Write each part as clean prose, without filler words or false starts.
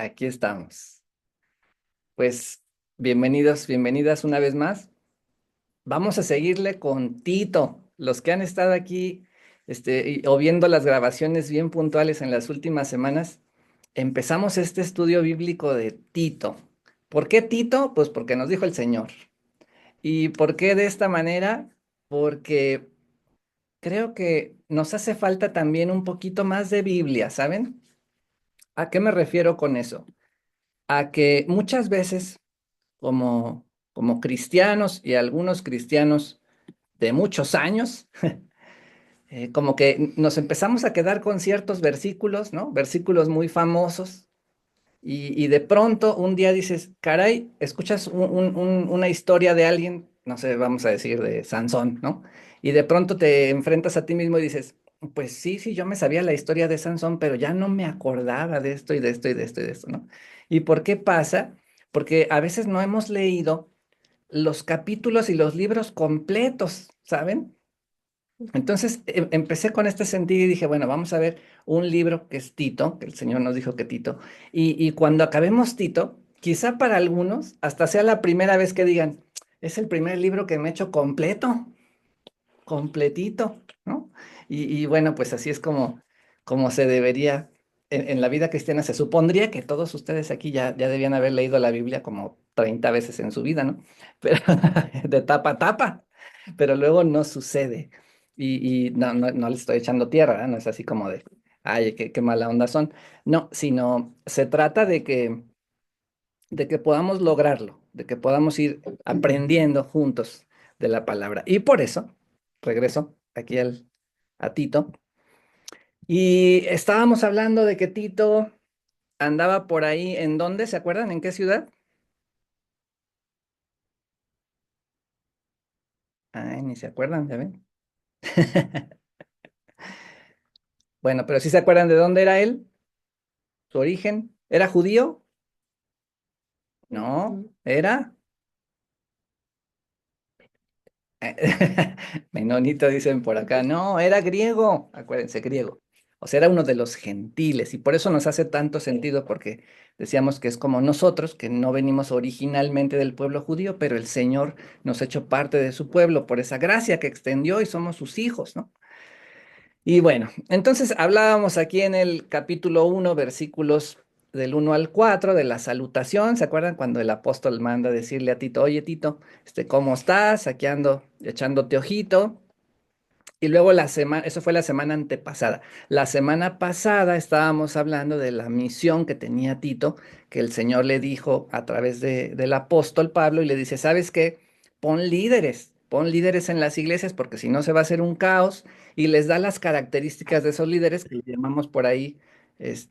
Aquí estamos. Pues bienvenidos, bienvenidas una vez más. Vamos a seguirle con Tito. Los que han estado aquí, o viendo las grabaciones bien puntuales en las últimas semanas, empezamos este estudio bíblico de Tito. ¿Por qué Tito? Pues porque nos dijo el Señor. ¿Y por qué de esta manera? Porque creo que nos hace falta también un poquito más de Biblia, ¿saben? ¿A qué me refiero con eso? A que muchas veces como cristianos y algunos cristianos de muchos años, como que nos empezamos a quedar con ciertos versículos, ¿no? Versículos muy famosos, y de pronto un día dices, caray, escuchas una historia de alguien, no sé, vamos a decir de Sansón, ¿no? Y de pronto te enfrentas a ti mismo y dices, pues sí, sí, yo me sabía la historia de Sansón, pero ya no me acordaba de esto y de esto y de esto y de esto, ¿no? ¿Y por qué pasa? Porque a veces no hemos leído los capítulos y los libros completos, ¿saben? Entonces empecé con este sentido y dije, bueno, vamos a ver un libro que es Tito, que el Señor nos dijo que Tito, y cuando acabemos Tito, quizá para algunos hasta sea la primera vez que digan, es el primer libro que me he hecho completo, completito, ¿no? Y bueno, pues así es como se debería, en la vida cristiana se supondría que todos ustedes aquí ya debían haber leído la Biblia como 30 veces en su vida, ¿no? Pero de tapa a tapa, pero luego no sucede. Y no les estoy echando tierra, ¿eh? No es así como de, ay, qué mala onda son. No, sino se trata de que podamos lograrlo, de que podamos ir aprendiendo juntos de la palabra. Y por eso, regreso aquí a Tito, y estábamos hablando de que Tito andaba por ahí, ¿en dónde? ¿Se acuerdan? ¿En qué ciudad? Ay, ni se acuerdan, ¿ya ven? Bueno, pero sí se acuerdan de dónde era él, su origen. ¿Era judío? No, era Menonito dicen por acá, no, era griego, acuérdense, griego. O sea, era uno de los gentiles y por eso nos hace tanto sentido porque decíamos que es como nosotros, que no venimos originalmente del pueblo judío, pero el Señor nos ha hecho parte de su pueblo por esa gracia que extendió y somos sus hijos, ¿no? Y bueno, entonces hablábamos aquí en el capítulo 1, versículos del 1 al 4 de la salutación. ¿Se acuerdan cuando el apóstol manda decirle a Tito, oye Tito, ¿cómo estás? Aquí ando echándote ojito. Y luego la semana, eso fue la semana antepasada. La semana pasada estábamos hablando de la misión que tenía Tito, que el Señor le dijo a través del apóstol Pablo y le dice, ¿sabes qué? Pon líderes en las iglesias porque si no se va a hacer un caos y les da las características de esos líderes que le llamamos por ahí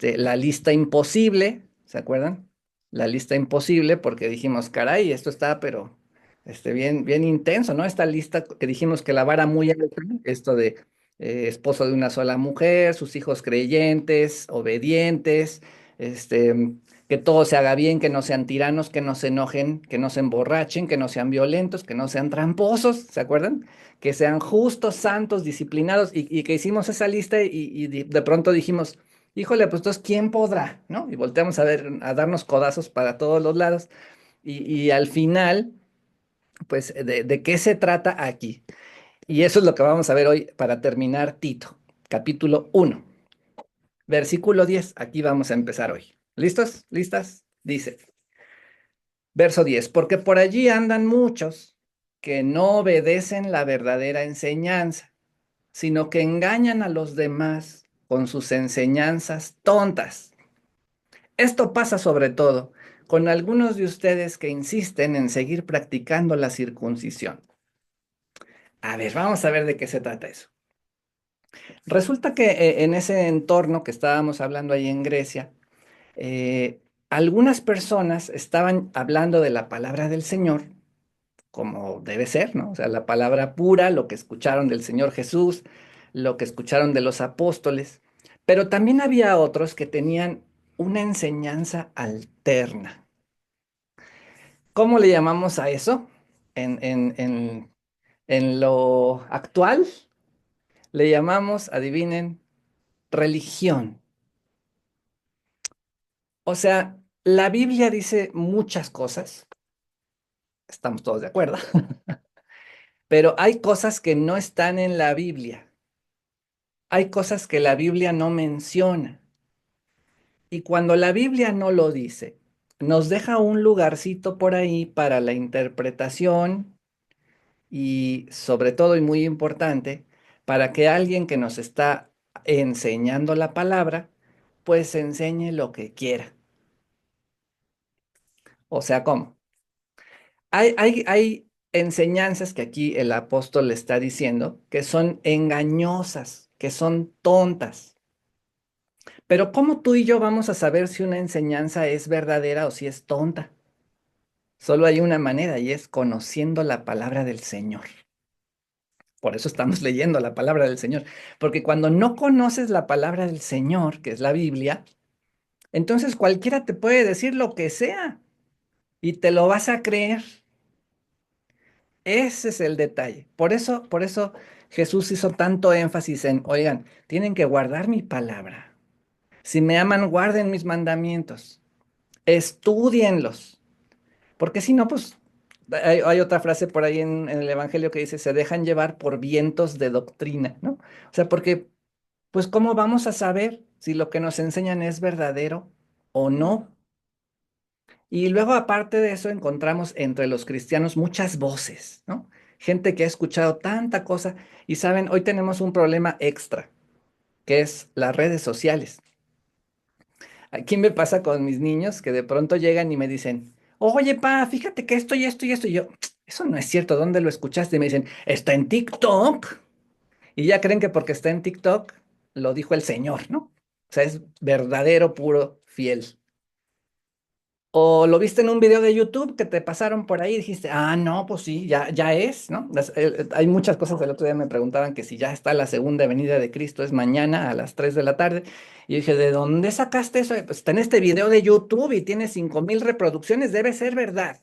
la lista imposible, ¿se acuerdan? La lista imposible porque dijimos, caray, esto está, pero bien, bien intenso, ¿no? Esta lista que dijimos que la vara muy alta, esto de esposo de una sola mujer, sus hijos creyentes, obedientes, que todo se haga bien, que no sean tiranos, que no se enojen, que no se emborrachen, que no sean violentos, que no sean tramposos, ¿se acuerdan? Que sean justos, santos, disciplinados, y que hicimos esa lista y de pronto dijimos, híjole, pues entonces, ¿quién podrá? ¿No? Y volteamos a ver, a darnos codazos para todos los lados, y al final pues, de qué se trata aquí. Y eso es lo que vamos a ver hoy para terminar Tito, capítulo 1, versículo 10. Aquí vamos a empezar hoy. ¿Listos? ¿Listas? Dice, verso 10, porque por allí andan muchos que no obedecen la verdadera enseñanza, sino que engañan a los demás con sus enseñanzas tontas. Esto pasa sobre todo con algunos de ustedes que insisten en seguir practicando la circuncisión. A ver, vamos a ver de qué se trata eso. Resulta que en ese entorno que estábamos hablando ahí en Grecia, algunas personas estaban hablando de la palabra del Señor, como debe ser, ¿no? O sea, la palabra pura, lo que escucharon del Señor Jesús, lo que escucharon de los apóstoles, pero también había otros que tenían una enseñanza alterna. ¿Cómo le llamamos a eso? En lo actual, le llamamos, adivinen, religión. O sea, la Biblia dice muchas cosas, estamos todos de acuerdo, pero hay cosas que no están en la Biblia. Hay cosas que la Biblia no menciona. Y cuando la Biblia no lo dice, nos deja un lugarcito por ahí para la interpretación y sobre todo y muy importante, para que alguien que nos está enseñando la palabra, pues enseñe lo que quiera. O sea, ¿cómo? Hay enseñanzas que aquí el apóstol le está diciendo que son engañosas, que son tontas. Pero ¿cómo tú y yo vamos a saber si una enseñanza es verdadera o si es tonta? Solo hay una manera y es conociendo la palabra del Señor. Por eso estamos leyendo la palabra del Señor. Porque cuando no conoces la palabra del Señor, que es la Biblia, entonces cualquiera te puede decir lo que sea y te lo vas a creer. Ese es el detalle. Por eso Jesús hizo tanto énfasis en, oigan, tienen que guardar mi palabra. Si me aman, guarden mis mandamientos. Estúdienlos. Porque si no, pues hay otra frase por ahí en el Evangelio que dice, se dejan llevar por vientos de doctrina, ¿no? O sea, porque, pues, ¿cómo vamos a saber si lo que nos enseñan es verdadero o no? Y luego, aparte de eso, encontramos entre los cristianos muchas voces, ¿no? Gente que ha escuchado tanta cosa y saben, hoy tenemos un problema extra, que es las redes sociales. Aquí me pasa con mis niños que de pronto llegan y me dicen, oye, pa, fíjate que esto y esto y esto. Y yo, eso no es cierto, ¿dónde lo escuchaste? Y me dicen, está en TikTok. Y ya creen que porque está en TikTok, lo dijo el Señor, ¿no? O sea, es verdadero, puro, fiel. O lo viste en un video de YouTube que te pasaron por ahí y dijiste, ah, no, pues sí, ya es, ¿no? Hay muchas cosas. El otro día me preguntaban que si ya está la segunda venida de Cristo, es mañana a las 3 de la tarde. Y yo dije, ¿de dónde sacaste eso? Pues está en este video de YouTube y tiene 5,000 reproducciones, debe ser verdad.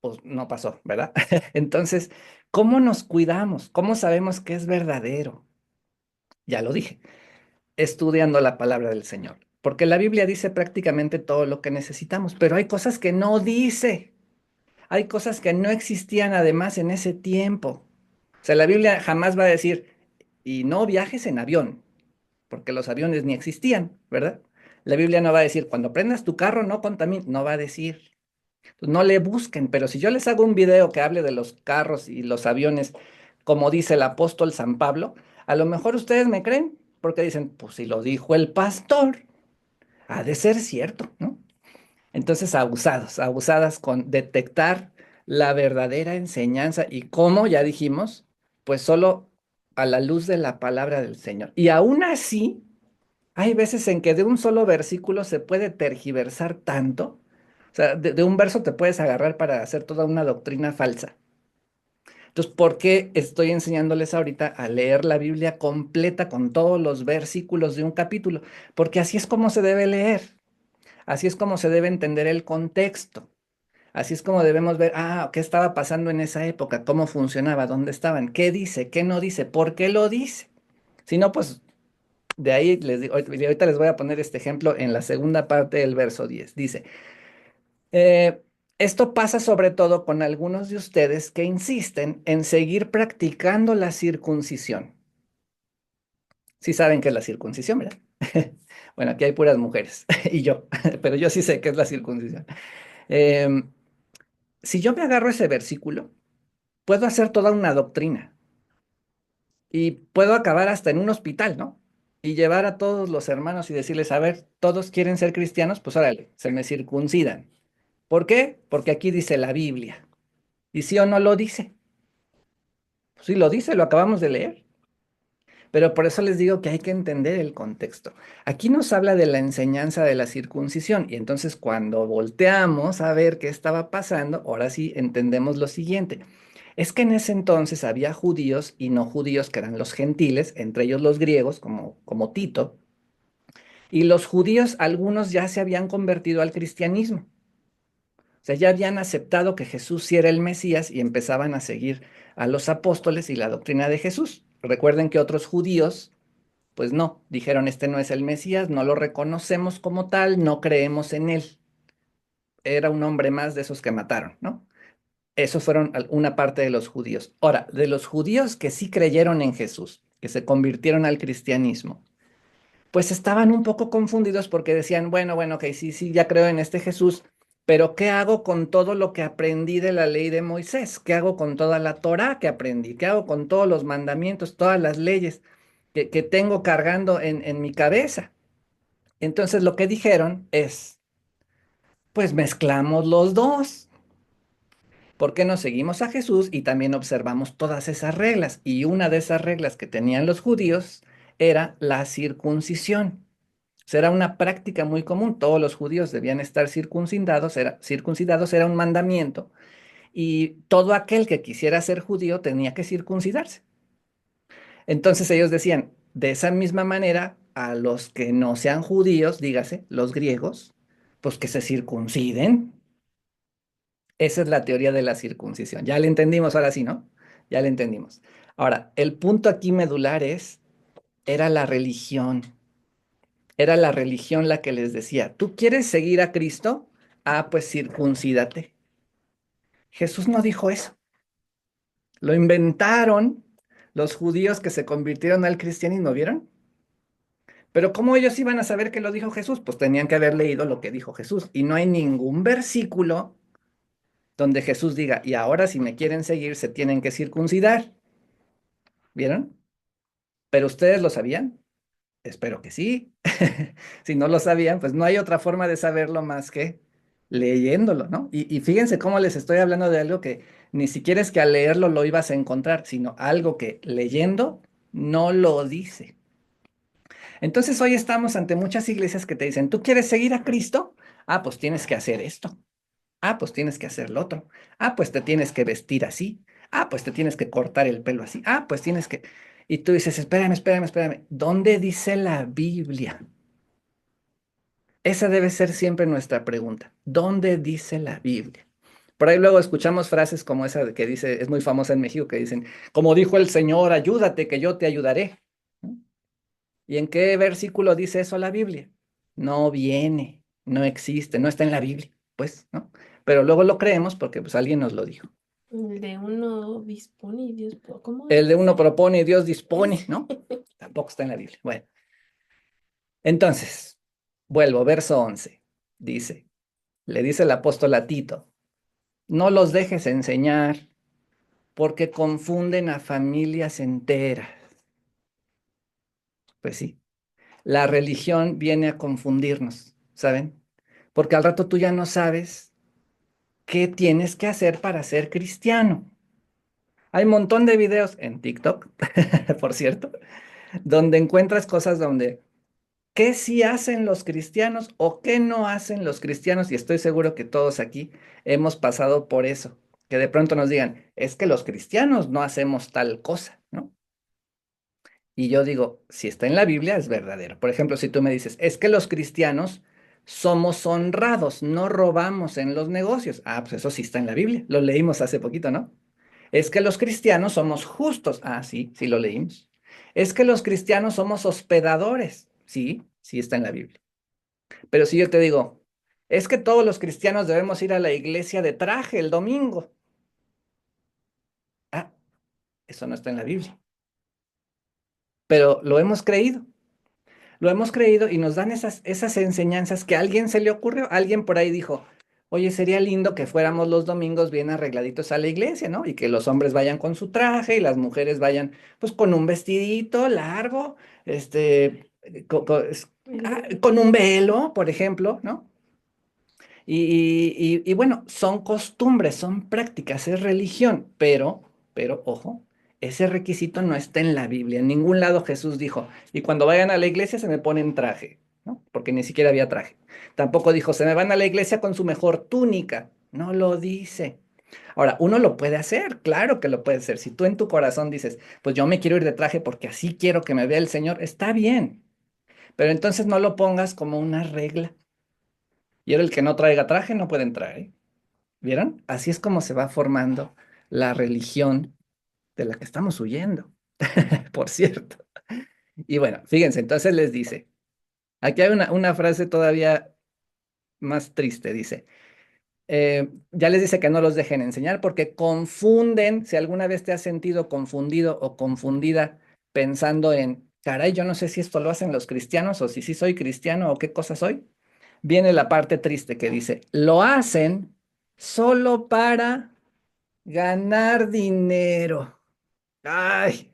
Pues no pasó, ¿verdad? Entonces, ¿cómo nos cuidamos? ¿Cómo sabemos que es verdadero? Ya lo dije, estudiando la palabra del Señor. Porque la Biblia dice prácticamente todo lo que necesitamos, pero hay cosas que no dice. Hay cosas que no existían además en ese tiempo. O sea, la Biblia jamás va a decir, y no viajes en avión, porque los aviones ni existían, ¿verdad? La Biblia no va a decir, cuando prendas tu carro no contamines, no va a decir. Pues no le busquen, pero si yo les hago un video que hable de los carros y los aviones, como dice el apóstol San Pablo, a lo mejor ustedes me creen, porque dicen, pues si lo dijo el pastor, ha de ser cierto, ¿no? Entonces, abusadas con detectar la verdadera enseñanza y cómo, ya dijimos, pues solo a la luz de la palabra del Señor. Y aún así, hay veces en que de un solo versículo se puede tergiversar tanto. O sea, de un verso te puedes agarrar para hacer toda una doctrina falsa. Entonces, ¿por qué estoy enseñándoles ahorita a leer la Biblia completa con todos los versículos de un capítulo? Porque así es como se debe leer. Así es como se debe entender el contexto. Así es como debemos ver, qué estaba pasando en esa época, cómo funcionaba, dónde estaban, qué dice, qué no dice, por qué lo dice. Si no, pues de ahí les digo, ahorita les voy a poner este ejemplo en la segunda parte del verso 10. Dice, esto pasa sobre todo con algunos de ustedes que insisten en seguir practicando la circuncisión. Sí saben qué es la circuncisión, ¿verdad? Bueno, aquí hay puras mujeres y yo, pero yo sí sé qué es la circuncisión. Em, si yo me agarro ese versículo, puedo hacer toda una doctrina y puedo acabar hasta en un hospital, ¿no? Y llevar a todos los hermanos y decirles, a ver, todos quieren ser cristianos, pues órale, se me circuncidan. ¿Por qué? Porque aquí dice la Biblia. ¿Y sí o no lo dice? Pues sí lo dice, lo acabamos de leer. Pero por eso les digo que hay que entender el contexto. Aquí nos habla de la enseñanza de la circuncisión y entonces cuando volteamos a ver qué estaba pasando, ahora sí entendemos lo siguiente. Es que en ese entonces había judíos y no judíos que eran los gentiles, entre ellos los griegos, como Tito, y los judíos, algunos ya se habían convertido al cristianismo. O sea, ya habían aceptado que Jesús sí era el Mesías y empezaban a seguir a los apóstoles y la doctrina de Jesús. Recuerden que otros judíos Pues no, dijeron, este no es el Mesías, no lo reconocemos como tal, no creemos en él. Era un hombre más de esos que mataron, ¿no? Esos fueron una parte de los judíos. Ahora, de los judíos que sí creyeron en Jesús, que se convirtieron al cristianismo, pues estaban un poco confundidos porque decían, bueno, ok, sí, sí, ya creo en este Jesús, pero ¿qué hago con todo lo que aprendí de la ley de Moisés? ¿Qué hago con toda la Torá que aprendí? ¿Qué hago con todos los mandamientos, todas las leyes que tengo cargando en mi cabeza? Entonces lo que dijeron es, pues mezclamos los dos. ¿Por qué no seguimos a Jesús y también observamos todas esas reglas? Y una de esas reglas que tenían los judíos era la circuncisión. Era una práctica muy común. Todos los judíos debían estar circuncidados era un mandamiento. Y todo aquel que quisiera ser judío tenía que circuncidarse. Entonces ellos decían, de esa misma manera, a los que no sean judíos, dígase, los griegos, pues que se circunciden. Esa es la teoría de la circuncisión. Ya le entendimos ahora sí, ¿no? Ya le entendimos. Ahora, el punto aquí medular era la religión. Era la religión la que les decía, ¿tú quieres seguir a Cristo? Ah, pues circuncídate. Jesús no dijo eso. Lo inventaron los judíos que se convirtieron al cristianismo, ¿vieron? Pero ¿cómo ellos iban a saber que lo dijo Jesús? Pues tenían que haber leído lo que dijo Jesús. Y no hay ningún versículo donde Jesús diga, y ahora si me quieren seguir, se tienen que circuncidar. ¿Vieron? ¿Pero ustedes lo sabían? Espero que sí. Si no lo sabían, pues no hay otra forma de saberlo más que leyéndolo, ¿no? Y fíjense cómo les estoy hablando de algo que ni siquiera es que al leerlo lo ibas a encontrar, sino algo que leyendo no lo dice. Entonces hoy estamos ante muchas iglesias que te dicen, ¿tú quieres seguir a Cristo? Ah, pues tienes que hacer esto. Ah, pues tienes que hacer lo otro. Ah, pues te tienes que vestir así. Ah, pues te tienes que cortar el pelo así. Ah, pues tienes que... Y tú dices, espérame. ¿Dónde dice la Biblia? Esa debe ser siempre nuestra pregunta. ¿Dónde dice la Biblia? Por ahí luego escuchamos frases como esa de que dice, es muy famosa en México, que dicen, como dijo el Señor, ayúdate que yo te ayudaré. ¿No? ¿Y en qué versículo dice eso la Biblia? No viene, no existe, no está en la Biblia, pues, ¿no? Pero luego lo creemos porque pues alguien nos lo dijo. El de uno dispone y Dios, ¿cómo El de uno dice? propone y Dios dispone, Ese. ¿no? Tampoco está en la Biblia. Bueno, entonces, vuelvo, verso 11. Dice, le dice el apóstol a Tito, no los dejes enseñar porque confunden a familias enteras. Pues sí, la religión viene a confundirnos, ¿saben? Porque al rato tú ya no sabes qué tienes que hacer para ser cristiano. Hay un montón de videos en TikTok, por cierto, donde encuentras cosas donde qué sí hacen los cristianos o qué no hacen los cristianos, y estoy seguro que todos aquí hemos pasado por eso, que de pronto nos digan, es que los cristianos no hacemos tal cosa, ¿no? Y yo digo, si está en la Biblia, es verdadero. Por ejemplo, si tú me dices, es que los cristianos somos honrados, no robamos en los negocios. Ah, pues eso sí está en la Biblia, lo leímos hace poquito, ¿no? Es que los cristianos somos justos. Ah, sí, sí lo leímos. Es que los cristianos somos hospedadores. Sí, sí está en la Biblia. Pero si yo te digo, es que todos los cristianos debemos ir a la iglesia de traje el domingo. Ah, eso no está en la Biblia. Pero lo hemos creído. Lo hemos creído y nos dan esas enseñanzas que a alguien se le ocurrió. Alguien por ahí dijo, oye, sería lindo que fuéramos los domingos bien arregladitos a la iglesia, ¿no? Y que los hombres vayan con su traje y las mujeres vayan pues con un vestidito largo, con un velo, por ejemplo, ¿no? Y bueno, son costumbres, son prácticas, es religión, ojo, ese requisito no está en la Biblia. En ningún lado Jesús dijo, y cuando vayan a la iglesia se me ponen traje, ¿no? Porque ni siquiera había traje. Tampoco dijo, se me van a la iglesia con su mejor túnica. No lo dice. Ahora, uno lo puede hacer, claro que lo puede hacer. Si tú en tu corazón dices, pues yo me quiero ir de traje porque así quiero que me vea el Señor, está bien. Pero entonces no lo pongas como una regla. Y ahora el que no traiga traje no puede entrar, ¿eh? ¿Vieron? Así es como se va formando la religión de la que estamos huyendo, por cierto. Y bueno, fíjense, entonces les dice, aquí hay una frase todavía más triste, dice. Ya les dice que no los dejen enseñar porque confunden, si alguna vez te has sentido confundido o confundida pensando en, caray, yo no sé si esto lo hacen los cristianos o si sí soy cristiano o qué cosa soy, viene la parte triste que dice, lo hacen solo para ganar dinero. Ay,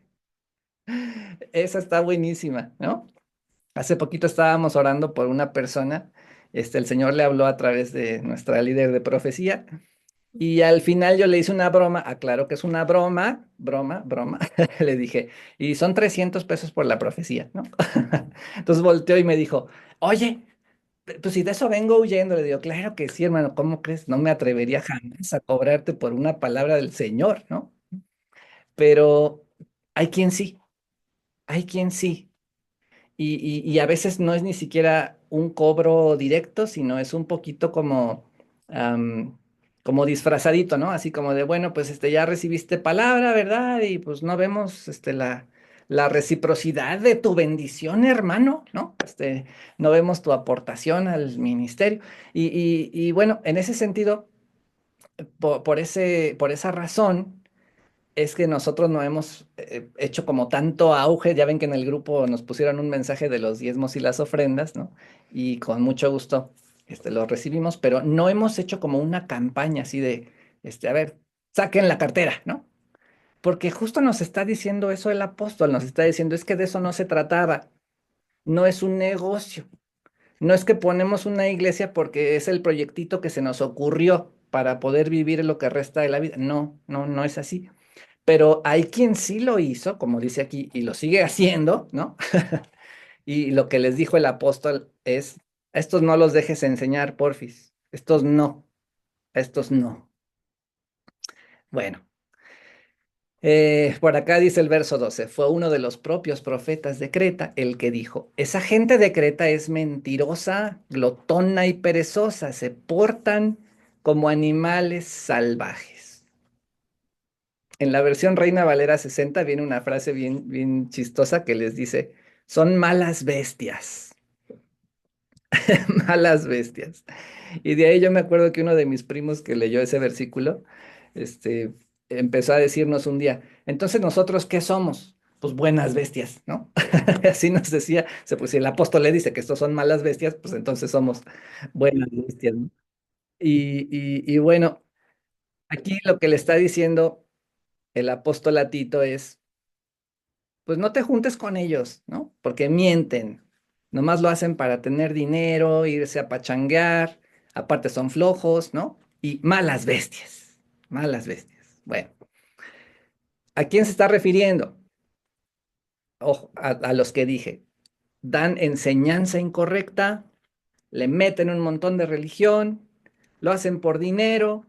esa está buenísima, ¿no? Hace poquito estábamos orando por una persona, el Señor le habló a través de nuestra líder de profecía. Y al final yo le hice una broma, aclaro que es una broma, broma, broma, le dije, y son 300 pesos por la profecía, ¿no? Entonces volteó y me dijo, oye, pues si de eso vengo huyendo, le digo, claro que sí, hermano, ¿cómo crees? No me atrevería jamás a cobrarte por una palabra del Señor, ¿no? Pero hay quien sí, hay quien sí. Y a veces no es ni siquiera un cobro directo, sino es un poquito am, como disfrazadito, ¿no? Así como de, bueno, pues ya recibiste palabra, ¿verdad? Y pues no vemos la reciprocidad de tu bendición, hermano, ¿no? No vemos tu aportación al ministerio. Y bueno, en ese sentido, por esa razón es que nosotros no hemos hecho como tanto auge. Ya ven que en el grupo nos pusieron un mensaje de los diezmos y las ofrendas, ¿no? Y con mucho gusto lo recibimos, pero no hemos hecho como una campaña así de, a ver, saquen la cartera, ¿no? Porque justo nos está diciendo eso el apóstol, nos está diciendo, es que de eso no se trataba, no es un negocio, no es que ponemos una iglesia porque es el proyectito que se nos ocurrió para poder vivir lo que resta de la vida. No, no, no es así. Pero hay quien sí lo hizo, como dice aquí, y lo sigue haciendo, ¿no? Y lo que les dijo el apóstol es, a estos no los dejes enseñar, porfis. Estos no, estos no. Bueno, por acá dice el verso 12, fue uno de los propios profetas de Creta el que dijo, esa gente de Creta es mentirosa, glotona y perezosa, se portan como animales salvajes. En la versión Reina Valera 60 viene una frase bien, bien chistosa que les dice, son malas bestias, malas bestias. Y de ahí yo me acuerdo que uno de mis primos que leyó ese versículo, este, empezó a decirnos un día, entonces nosotros, ¿qué somos? Pues buenas bestias, ¿no? Así nos decía, pues si el apóstol le dice que estos son malas bestias, pues entonces somos buenas bestias, ¿no? Y bueno, aquí lo que le está diciendo el apóstol a Tito es, pues no te juntes con ellos, ¿no? Porque mienten. Nomás lo hacen para tener dinero, irse a pachanguear, aparte son flojos, ¿no? Y malas bestias, malas bestias. Bueno, ¿a quién se está refiriendo? Ojo, a los que dije, dan enseñanza incorrecta, le meten un montón de religión, lo hacen por dinero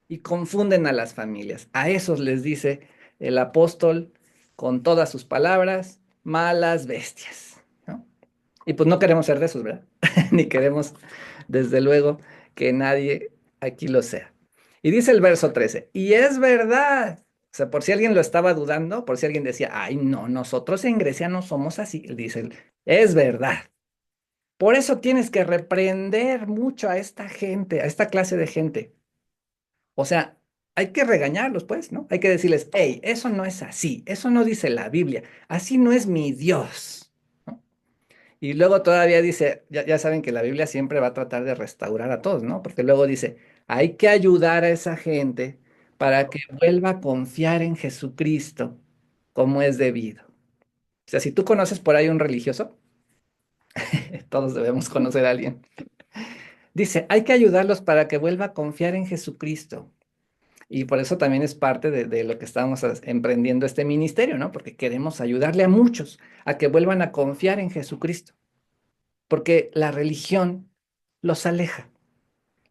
y confunden a las familias. A esos les dice el apóstol con todas sus palabras, malas bestias, ¿no? Y pues no queremos ser de esos, ¿verdad? Ni queremos, desde luego, que nadie aquí lo sea. Y dice el verso 13, y es verdad. O sea, por si alguien lo estaba dudando, por si alguien decía, ay, no, nosotros en Grecia no somos así, dice, es verdad. Por eso tienes que reprender mucho a esta gente, a esta clase de gente. O sea, hay que regañarlos, pues, ¿no? Hay que decirles, hey, eso no es así, eso no dice la Biblia, así no es mi Dios, ¿no? Y luego todavía dice, ya saben que la Biblia siempre va a tratar de restaurar a todos, ¿no? Porque luego dice, hay que ayudar a esa gente para que vuelva a confiar en Jesucristo como es debido. O sea, si tú conoces por ahí un religioso, todos debemos conocer a alguien. Dice, hay que ayudarlos para que vuelva a confiar en Jesucristo. Y por eso también es parte de lo que estamos emprendiendo este ministerio, ¿no? Porque queremos ayudarle a muchos a que vuelvan a confiar en Jesucristo. Porque la religión los aleja,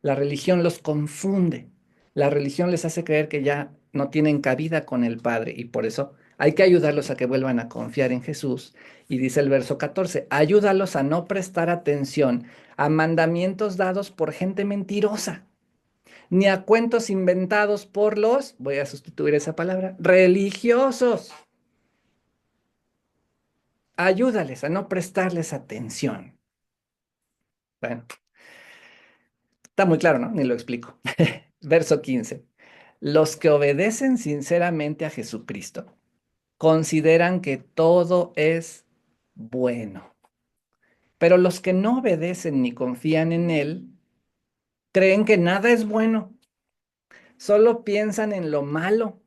la religión los confunde, la religión les hace creer que ya no tienen cabida con el Padre y por eso hay que ayudarlos a que vuelvan a confiar en Jesús. Y dice el verso 14, ayúdalos a no prestar atención a mandamientos dados por gente mentirosa ni a cuentos inventados por los, voy a sustituir esa palabra, religiosos. ayúdales a no prestarles atención. Bueno, está muy claro, ¿no? Ni lo explico. Verso 15. Los que obedecen sinceramente a Jesucristo consideran que todo es bueno, pero los que no obedecen ni confían en Él creen que nada es bueno, solo piensan en lo malo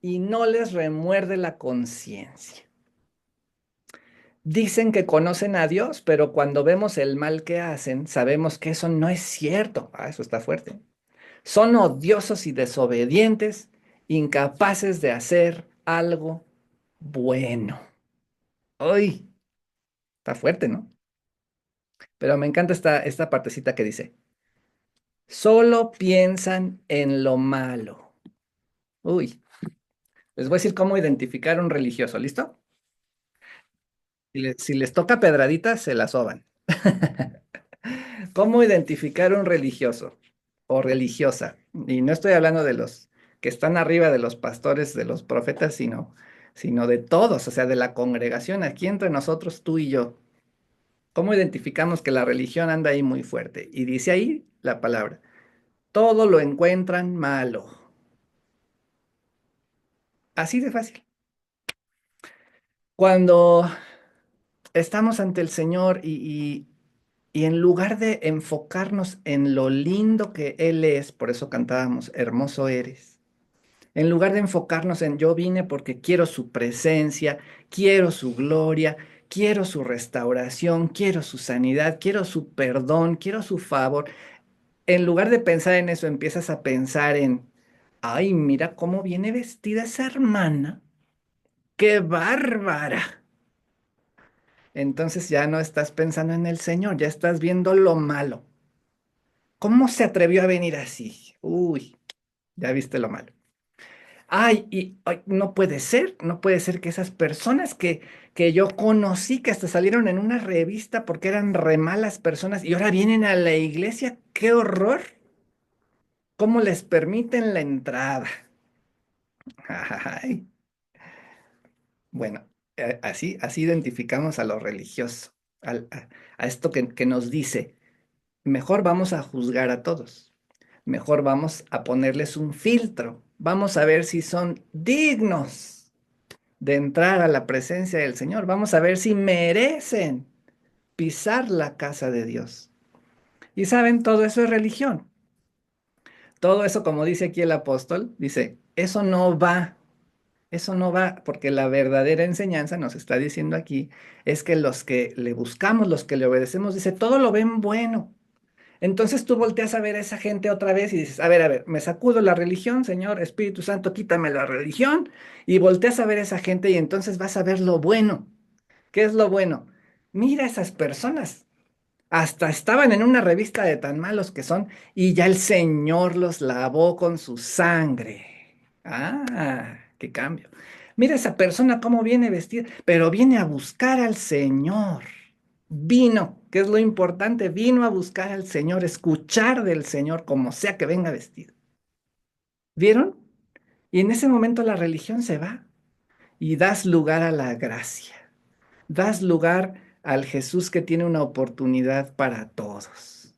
y no les remuerde la conciencia. Dicen que conocen a Dios, pero cuando vemos el mal que hacen, sabemos que eso no es cierto. Ah, eso está fuerte. Son odiosos y desobedientes, incapaces de hacer algo bueno. ¡Ay! Está fuerte, ¿no? Pero me encanta esta partecita que dice, solo piensan en lo malo. Uy, les voy a decir cómo identificar un religioso, ¿listo? Si les toca pedradita, se la soban. ¿Cómo identificar un religioso o religiosa? Y no estoy hablando de los que están arriba de los pastores, de los profetas, sino de todos, o sea, de la congregación, aquí entre nosotros, tú y yo. ¿Cómo identificamos que la religión anda ahí muy fuerte? Y dice ahí la palabra, todo lo encuentran malo. Así de fácil. Cuando estamos ante el Señor y en lugar de enfocarnos en lo lindo que Él es, por eso cantábamos, hermoso eres, en lugar de enfocarnos en yo vine porque quiero su presencia, quiero su gloria, quiero su restauración, quiero su sanidad, quiero su perdón, quiero su favor, en lugar de pensar en eso, empiezas a pensar en, ay, mira cómo viene vestida esa hermana, qué bárbara. Entonces ya no estás pensando en el Señor, ya estás viendo lo malo. ¿Cómo se atrevió a venir así? Uy, ya viste lo malo. Ay, y ay, no puede ser que esas personas que yo conocí, que hasta salieron en una revista porque eran re malas personas y ahora vienen a la iglesia. ¡Qué horror! ¿Cómo les permiten la entrada? Ay, bueno, así identificamos a lo religioso, a esto que nos dice, mejor vamos a juzgar a todos. Mejor vamos a ponerles un filtro. Vamos a ver si son dignos de entrar a la presencia del Señor. Vamos a ver si merecen pisar la casa de Dios. Y saben, todo eso es religión. Todo eso, como dice aquí el apóstol, dice, eso no va, porque la verdadera enseñanza nos está diciendo aquí es que los que le buscamos, los que le obedecemos, dice, todo lo ven bueno. Entonces tú volteas a ver a esa gente otra vez y dices, a ver, me sacudo la religión, Señor, Espíritu Santo, quítame la religión. Y volteas a ver a esa gente y entonces vas a ver lo bueno. ¿Qué es lo bueno? Mira esas personas. Hasta estaban en una revista de tan malos que son y ya el Señor los lavó con su sangre. Ah, qué cambio. Mira esa persona cómo viene vestida, pero viene a buscar al Señor. Vino, que es lo importante, vino a buscar al Señor, escuchar del Señor como sea que venga vestido. ¿Vieron? Y en ese momento la religión se va y das lugar a la gracia. Das lugar al Jesús que tiene una oportunidad para todos.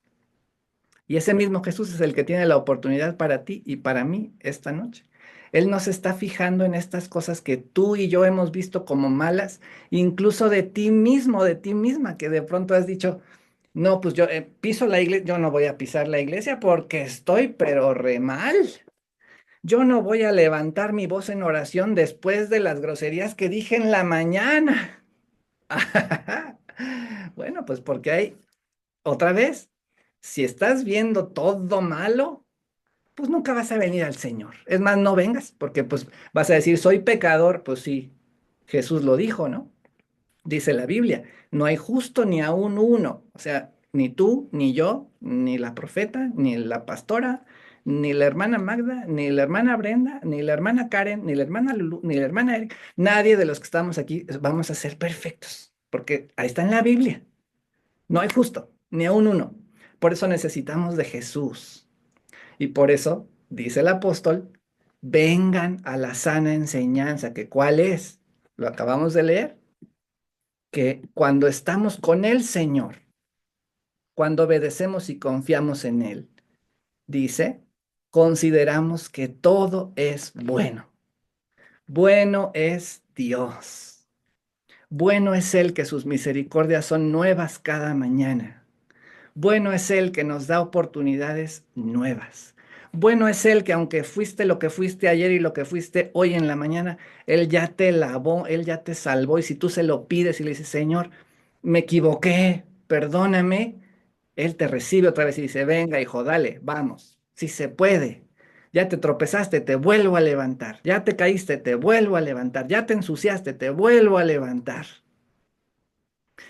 Y ese mismo Jesús es el que tiene la oportunidad para ti y para mí esta noche. Él nos está fijando en estas cosas que tú y yo hemos visto como malas, incluso de ti mismo, de ti misma, que de pronto has dicho, no, pues yo piso la iglesia, yo no voy a pisar la iglesia porque estoy pero re mal. Yo no voy a levantar mi voz en oración después de las groserías que dije en la mañana. Bueno, pues porque hay, otra vez, si estás viendo todo malo, pues nunca vas a venir al Señor. Es más, no vengas, porque pues vas a decir, soy pecador, pues sí, Jesús lo dijo, ¿no? Dice la Biblia, no hay justo ni aún uno, o sea, ni tú, ni yo, ni la profeta, ni la pastora, ni la hermana Magda, ni la hermana Brenda, ni la hermana Karen, ni la hermana Lulu, ni la hermana Eric, nadie de los que estamos aquí vamos a ser perfectos, porque ahí está en la Biblia. No hay justo, ni aún uno. Por eso necesitamos de Jesús. Y por eso, dice el apóstol, vengan a la sana enseñanza, que ¿cuál es? Lo acabamos de leer. que cuando estamos con el Señor, cuando obedecemos y confiamos en Él, dice, consideramos que todo es bueno. Bueno es Dios. Bueno es Él que sus misericordias son nuevas cada mañana. Bueno es Él que nos da oportunidades nuevas. Bueno es Él que aunque fuiste lo que fuiste ayer y lo que fuiste hoy en la mañana, Él ya te lavó, Él ya te salvó. Y si tú se lo pides y le dices, Señor, me equivoqué, perdóname, Él te recibe otra vez y dice, venga, hijo, dale, vamos, si se puede. Ya te tropezaste, te vuelvo a levantar. Ya te caíste, te vuelvo a levantar. Ya te ensuciaste, te vuelvo a levantar.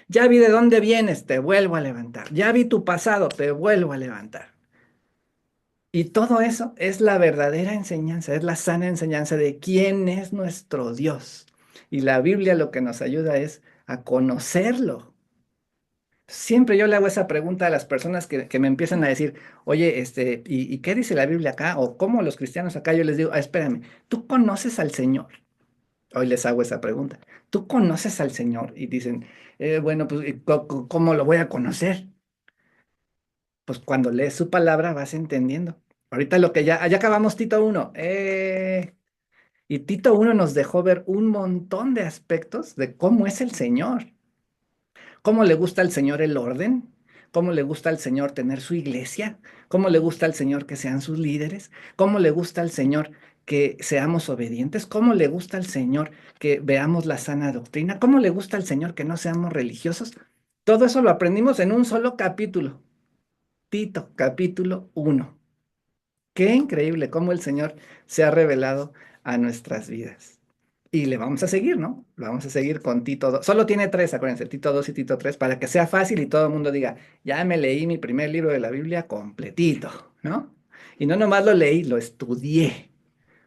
Ya vi de dónde vienes, te vuelvo a levantar. Ya vi tu pasado, te vuelvo a levantar. Y todo eso es la verdadera enseñanza, es la sana enseñanza de quién es nuestro Dios. Y la Biblia lo que nos ayuda es a conocerlo. Siempre yo le hago esa pregunta a las personas que me empiezan a decir, oye, ¿y qué dice la Biblia acá? O cómo los cristianos acá, yo les digo, espérame, ¿tú conoces al Señor? Hoy les hago esa pregunta. ¿Tú conoces al Señor? Y dicen, bueno, pues, ¿y cómo lo voy a conocer? Pues cuando lees su palabra vas entendiendo. Ahorita lo que ya acabamos Tito 1. Y Tito 1 nos dejó ver un montón de aspectos de cómo es el Señor. ¿Cómo le gusta al Señor el orden? ¿Cómo le gusta al Señor tener su iglesia? ¿Cómo le gusta al Señor que sean sus líderes? ¿Cómo le gusta al Señor que seamos obedientes? ¿Cómo le gusta al Señor que veamos la sana doctrina? ¿Cómo le gusta al Señor que no seamos religiosos? Todo eso lo aprendimos en un solo capítulo. Tito, capítulo 1. Qué increíble cómo el Señor se ha revelado a nuestras vidas. Y le vamos a seguir, ¿no? Lo vamos a seguir con Tito 2. Solo tiene tres, acuérdense, Tito 2 y Tito 3, para que sea fácil y todo el mundo diga, ya me leí mi primer libro de la Biblia completito, ¿no? Y no nomás lo leí, lo estudié.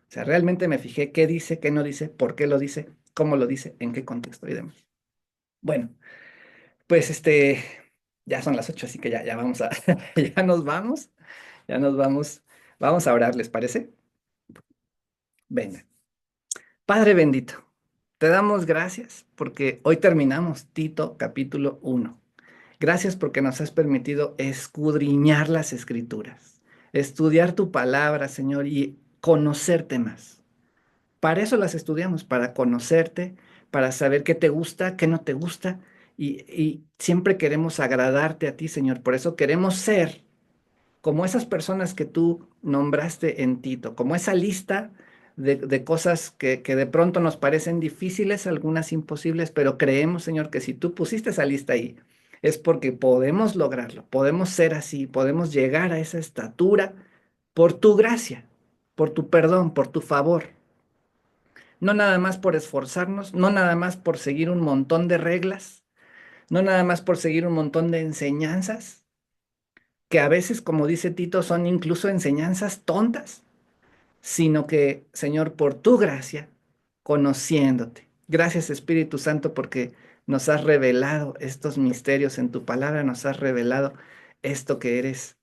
O sea, realmente me fijé qué dice, qué no dice, por qué lo dice, cómo lo dice, en qué contexto y demás. Bueno, pues ya son las 8, así que ya vamos a, ya nos vamos, ya nos vamos. Vamos a orar, ¿les parece? Venga. Padre bendito, te damos gracias porque hoy terminamos Tito capítulo 1. Gracias porque nos has permitido escudriñar las escrituras, estudiar tu palabra, Señor, y conocerte más. Para eso las estudiamos, para conocerte, para saber qué te gusta, qué no te gusta, y siempre queremos agradarte a ti, Señor. Por eso queremos ser como esas personas que tú nombraste en Tito, como esa lista de cosas que de pronto nos parecen difíciles, algunas imposibles, pero creemos, Señor, que si tú pusiste esa lista ahí, es porque podemos lograrlo, podemos ser así, podemos llegar a esa estatura por tu gracia, por tu perdón, por tu favor. No nada más por esforzarnos, no nada más por seguir un montón de reglas, no nada más por seguir un montón de enseñanzas, que a veces, como dice Tito, son incluso enseñanzas tontas, sino que, Señor, por tu gracia, conociéndote. Gracias, Espíritu Santo, porque nos has revelado estos misterios en tu palabra, nos has revelado esto que eres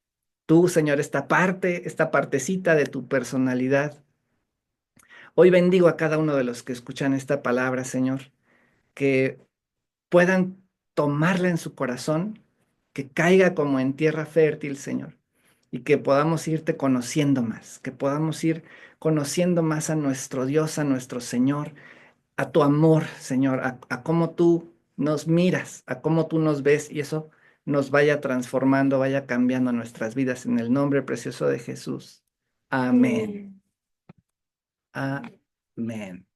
tú, Señor, esta parte, esta partecita de tu personalidad. Hoy bendigo a cada uno de los que escuchan esta palabra, Señor, que puedan tomarla en su corazón, que caiga como en tierra fértil, Señor, y que podamos irte conociendo más, que podamos ir conociendo más a nuestro Dios, a nuestro Señor, a tu amor, Señor, a cómo tú nos miras, a cómo tú nos ves, y eso nos vaya transformando, vaya cambiando nuestras vidas en el nombre precioso de Jesús. Amén. Amén. Amén.